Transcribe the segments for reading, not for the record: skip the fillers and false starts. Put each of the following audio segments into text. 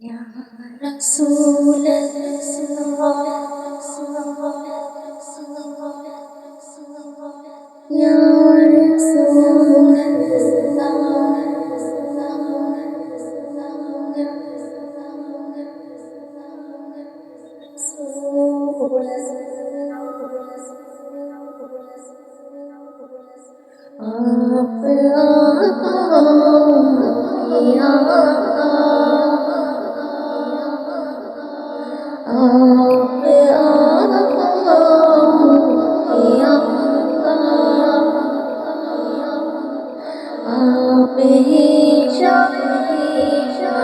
یا رسول اللہ، یا رسول اللہ، آپ ہی شانا، آپ ہی شانا، آپ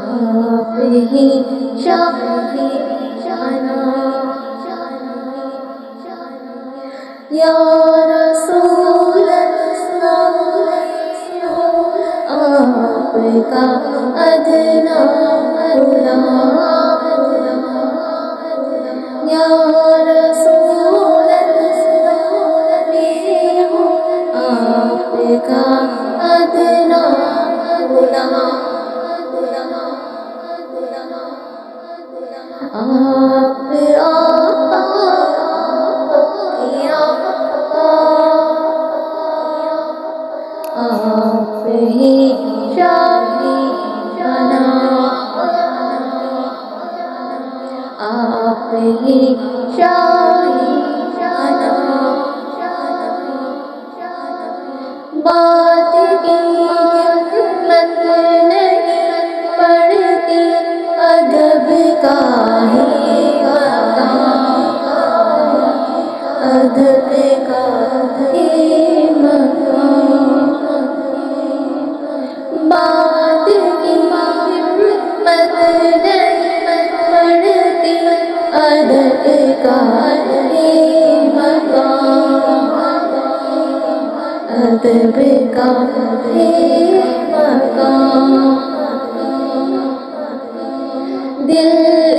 آپ ہی شانا، آپ ہی شانا، یا رسول اللہ، آپ کا ادنا غلام، یا رسول اللہ، آپ کا ادنا غلام، آپ ہی شانا، آپ ہی شانا، بات کی حکمت نہیں پڑتی، ادب کا ہے مقام، ادب کا ہے مقام، بات کی حکمت نہیں پڑتی، ادب کا ہے مقام، ادب کا ہے مقام، دل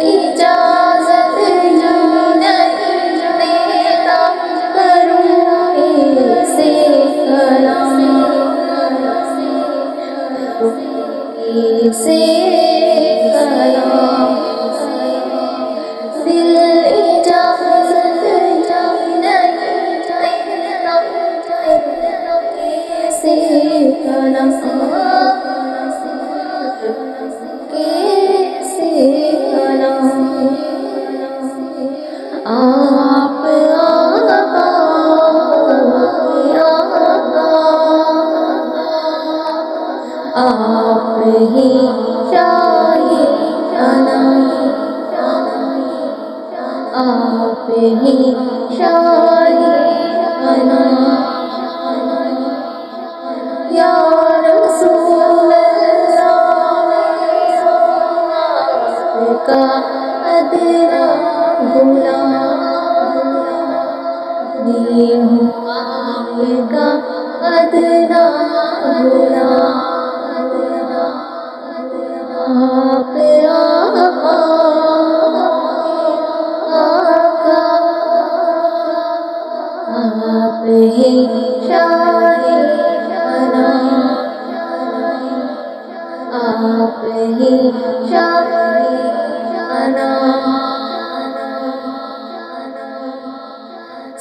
اجازت نہیں دیتا، کروں اسے کلام، اسے کلام، دل اجازت نہیں دیتا، اسے کلام، آپ آپ ہی شانا، آپ ہی شانا، یا رسول اللہ، آپ کا ادنا غلام، ہوں آپ کا ادنا غلام، آپ ہی شانا، آپ ہی شانا،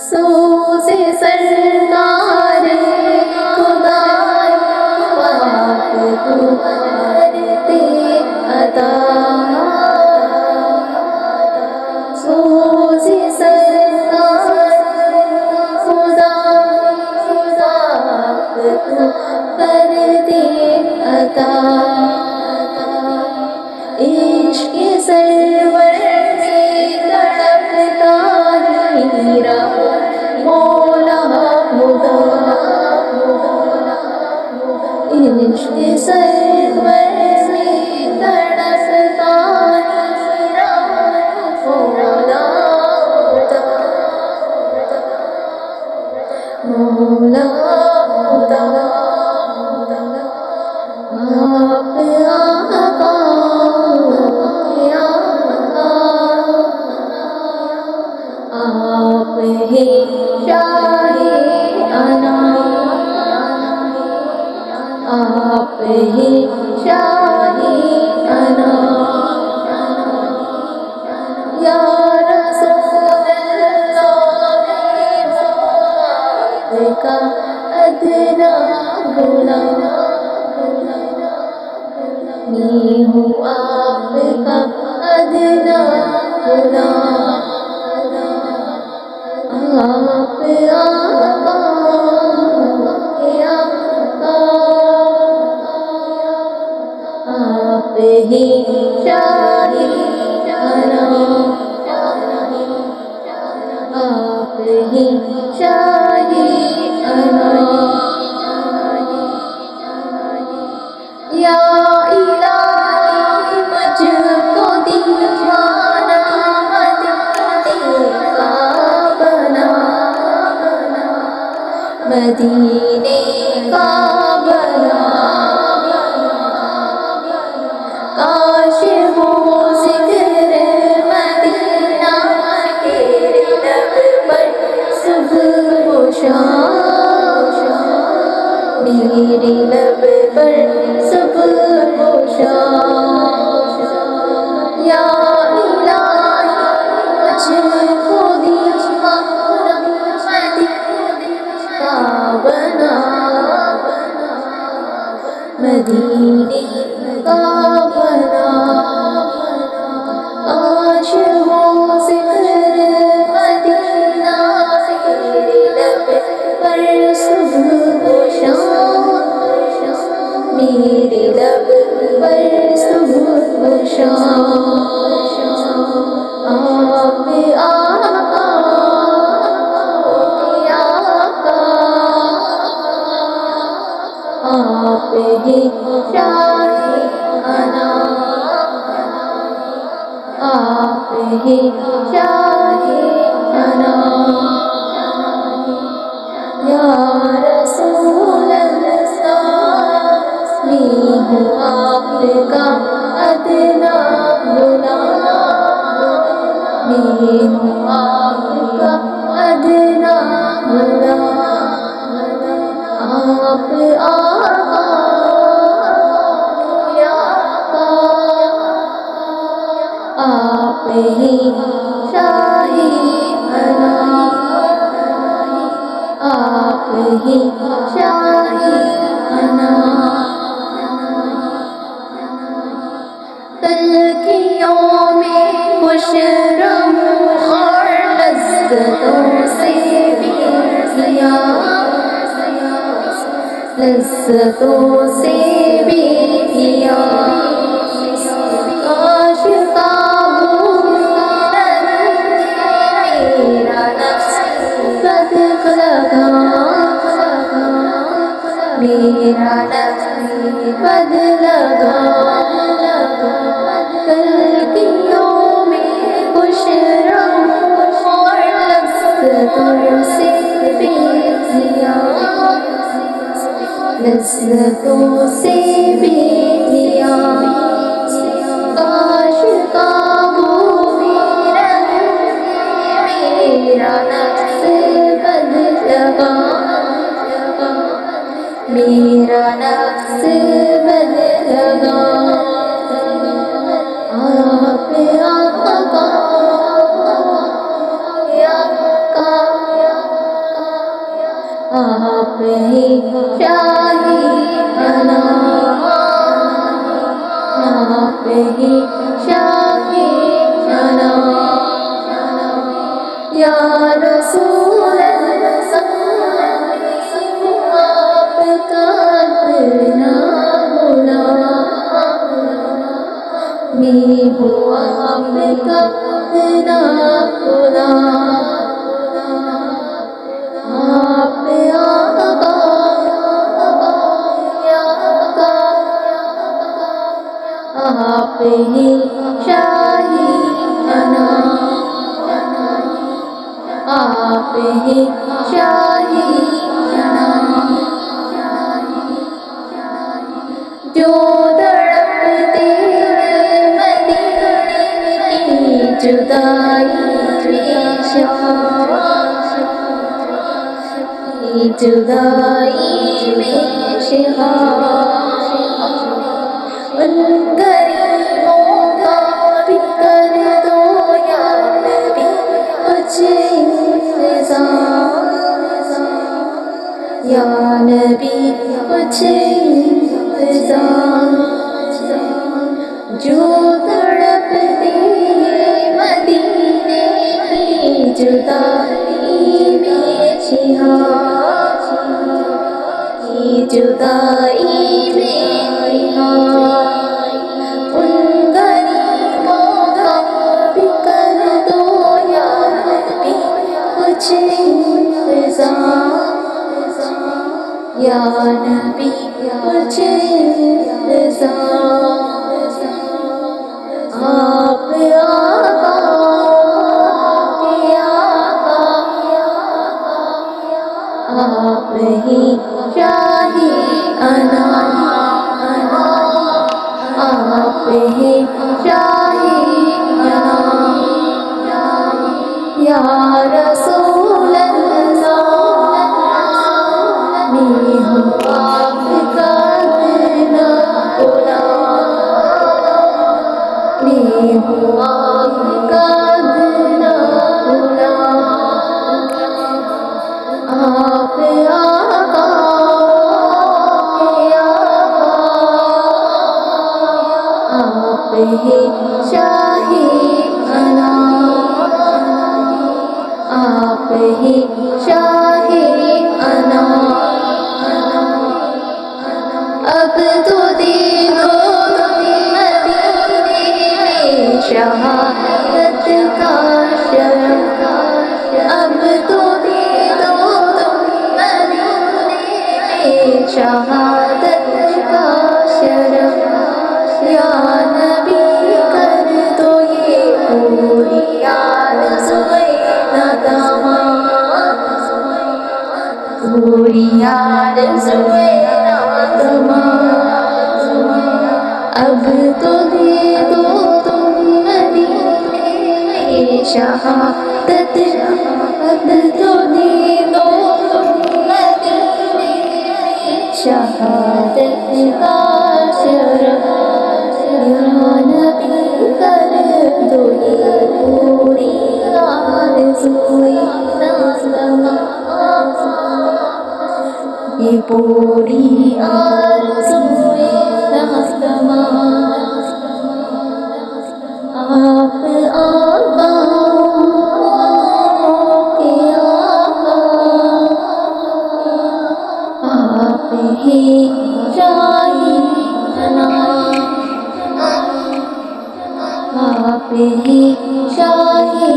سوز سرکار خدا پاک کو کرتے عطا، سوز سرکار خدا پاک کو کرتے عطا، عشق سرور میں تڑپتا ہی رہا مولا خدا، عشق سرور میں تڑپتا ہی رہا مولا خدا، مولا خدا آپ آقا یا آپ ہی شاہ انام آپ ہی شاہ انام یا رسول اللہ آپ کا ادنا غلام میں ہوں آپ کا ادنا غلام آپ آقا یا آپ ہی شاہ انام آپ ہی شاہ انام یا الہی مجھ کو دیوانہ مدینے کا بنا مدینے کا بنا کاش وہ ذکر مدینہ کے لب پر صبح و شام میرے لب پر صبح و شام یا الہی مجھ کو دیوانہ مدینے کا بنا مدینے کا بنا کاش وہ ذکر مدینہ میرے لب پر صبح و شام میرے لب پر صبح و شام آپ آقا یا آقا آپ ہی شاہ انام آپ ہی شاہ انام یا رسول اللہ میں ہوں آپ کا ادنا غلام میں ہوں آپ کا ادنا غلام آپ آقا یا آپ ہی شاہ انام آپ ہی شاہ انام تلخیوں میں خوش رہوں اور لذتوں سے بھی سیا لذتوں سے بھی کیا کاش قابو میرا نفس قد لگا میرا نفس قد لگا تلخیوں میں خوش رہوں اور لذتوں سے بھی کیا لذتوں سے بھی کیا کاش قابو میرا نفس قد لگا میرا نفس قد لگا آپ آقا یا آپ ہی شاہ انام آپ ہی شاہ انام یا رسول اللہ آپ کا ادنا غلام میں ہوں آپ کا ادنا غلام آپ آقا یا آپ ہی شاہ انام آپ ہی شاہی انام، جو تڑپتے مدینے کی جدائی میں شام، جدائی میں شہاب، ان غریبوں کا بھی کر دو یا نبی کچھ انتظام، یا نبی کچھ انتظام، جو تڑپتے مدینے کی جدائی میں شہاب، جدائی میں ان غریبوں کا بھی کر دو یا نبی کچھ انتظام، یا نبی کچھ انتظام، آپ آقا آپ ہی شاہی انام، آپ ہی شاہی انام، یا رسول اللہ، میں ہوں آپ کا ادنا غلام، میں ہوں آپ کا ادنا غلام، آپ آقا آپ ہی شاہی انام، آپ ہی شاہی انام، اب تو دے دو مدینے میں شہادت کا شرف، اب تو دے دو مدینے میں شہادت کا شرف، یا نبی کر دو یہ پوری آرزوئے ناتمام، پوری آرزوئے ناتمام، اب تو دے دو تم مدینے میں شہادت، اب تو دے دو تم مدینے میں شہادت کا شرف، یا نبی کر دو یہ پوری آرزوئے ناتمام، یہ پوری آرزوئے ناتمام، آپ آقا کے آقا، آپ ہی شاہی انام، آپ ہی شاہی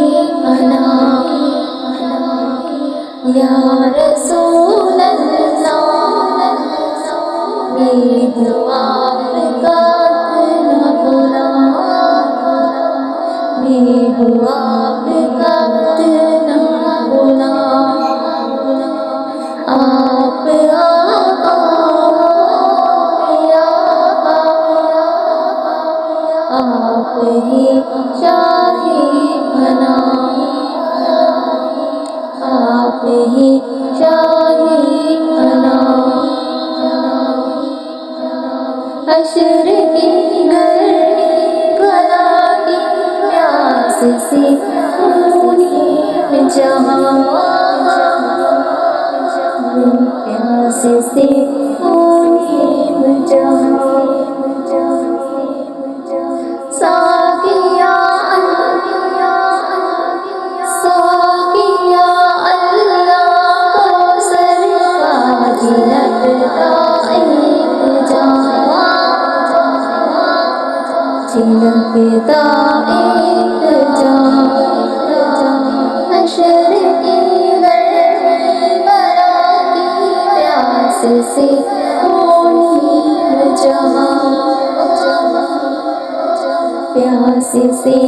انام، یا رسول اللہ، میں ہوں آپ کا ادنا غلام، میں ہوں آپ کا ادنا غلام، آپ آقا آپ ہی شاہی انام، آپ ہی شاہی انام، حشر کی گرمی بلا کی پیاس سے خونی جہاں، پیاس سے خونی جہاں، ساقیا ساقیا اللہ کوثر کا جھلکتا ایک جام، جھلکتا ایک جام، حشر کی گرمی بلا کی پیاس سے خونی جہاں، پیاس سے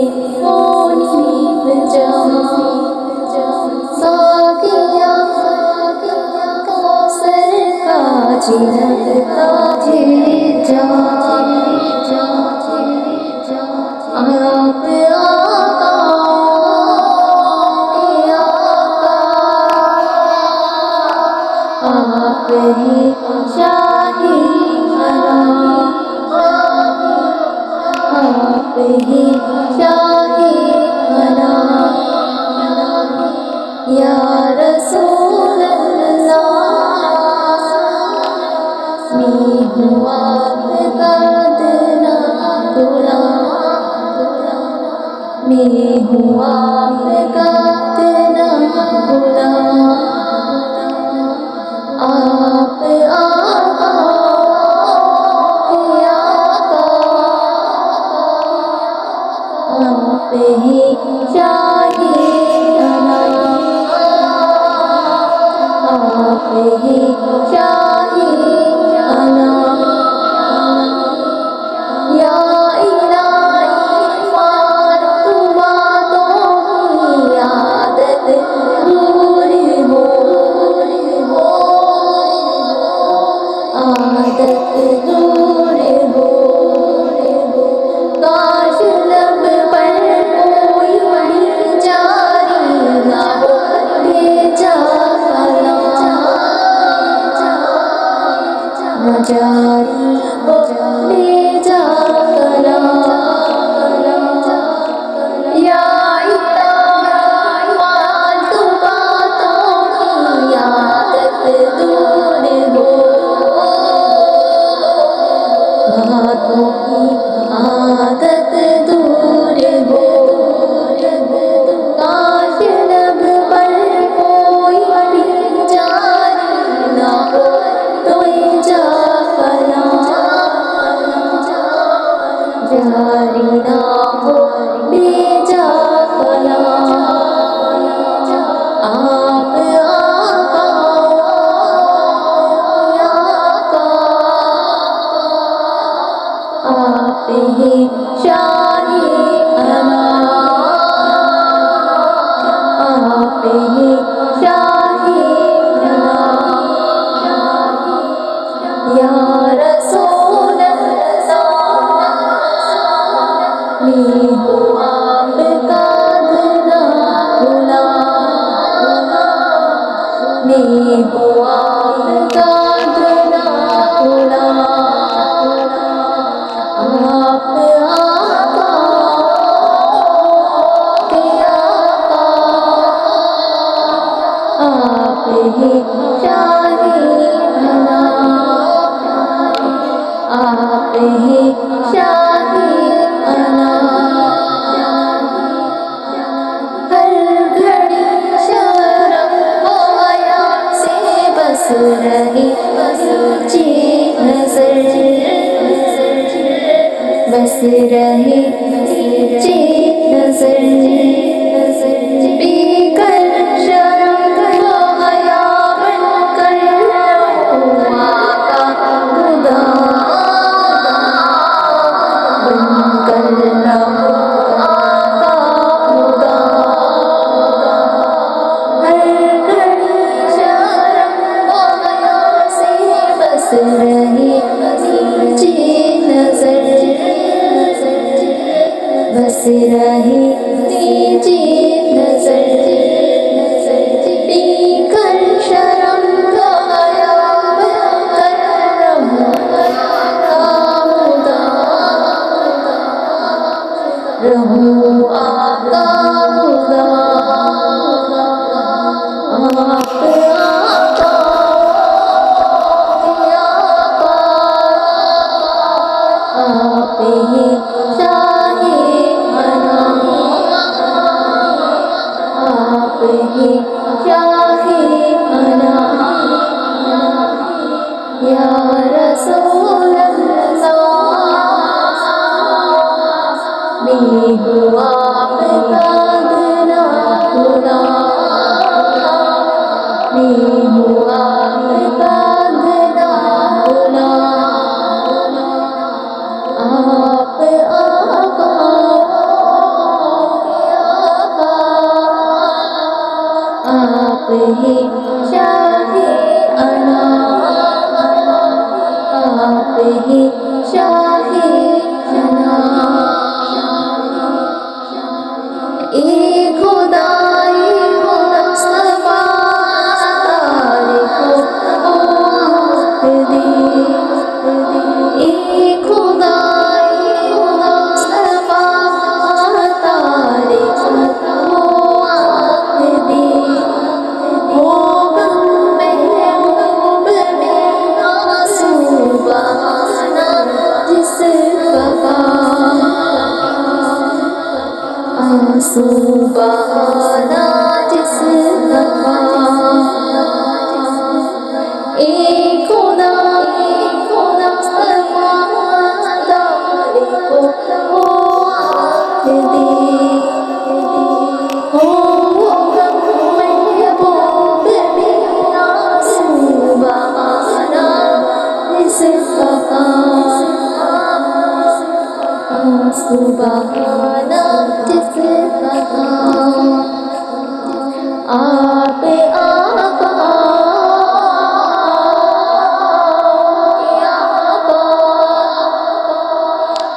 خونی جہاں، ساقیا جی لگتا جی جا آپ آقا کے آقا، آپ ہی شاہی حرم، آپ ہی شاہی حرم، یا رسول اللہ میں ہوں آپ کا اتنا غلام، میں ہوں آپ کا اتنا غلام، آپ آقا کے آقا، آپ ہی شاہی حرم، آپ ہی شاہی حرم، یا الہی فاطمہ کی عادت دور ہو، عادت دور ہو، کاش لب پر کوئی بھی جاری نہ ہو بھیجا کلام، نہ جاری ہو بھیجا کلام، یا الہی فالتو باتوں کی عادت دور ہو، باتوں کی عادت دور ہو، کاش لب پر کوئی بھی جاری نہ ہو بھیجا کلام، جاری نہ ہو بھیجا کلام، آپ آقا یا آقا، آپ ہی شاہی حرم، آپ ہی شاہی حرم، یا رسول اللہ میں ہوں آپ کا اتنا غلام، میں ہوں آپ کا اتنا غلام، آپ آقا کے آقا، آپ ہی شاہی حرم، آپ ہی شاہی حرم، ہر گھڑی شرم و حیا سے بس رہی نیچی نظر، بس رہی نیچی نظر، پی کر شرم و حیا بن کر رہوں آقا خدا، بن کر رہوں آقا خدا، ہر گھڑی شرم و حیا سے بس رہی نیچی نظر، بس رہی نیچی نظر، پی کر شرم و حیا بن کر رہوں آقا خدا، رہوں آقا خدا، آپ آقا کے آقا، آپ ہی شاہی حرم، آپ ہی شاہی حرم، یا رسول اللہ میں ہوں آپ کا اتنا غلام، میں ہوں آپ کا اتنا غلام، آپ آقا کے آقا، آپ ہی شاہی حرم، سبحانہ جس کا ایک خدا وفادار کو وہ آنکھ دے ہو غم محبوب میرا سبحانہ جس کا سبحانہ جس کا آپ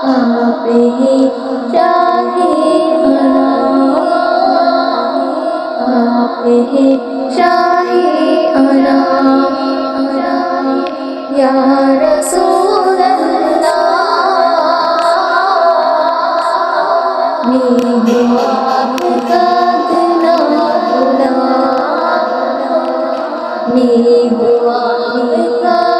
آپ ہی شاہی انام آپ ہی شاہی انام یا رسول اللہ میرے آپ کا اتنا بلا میرے آپ کا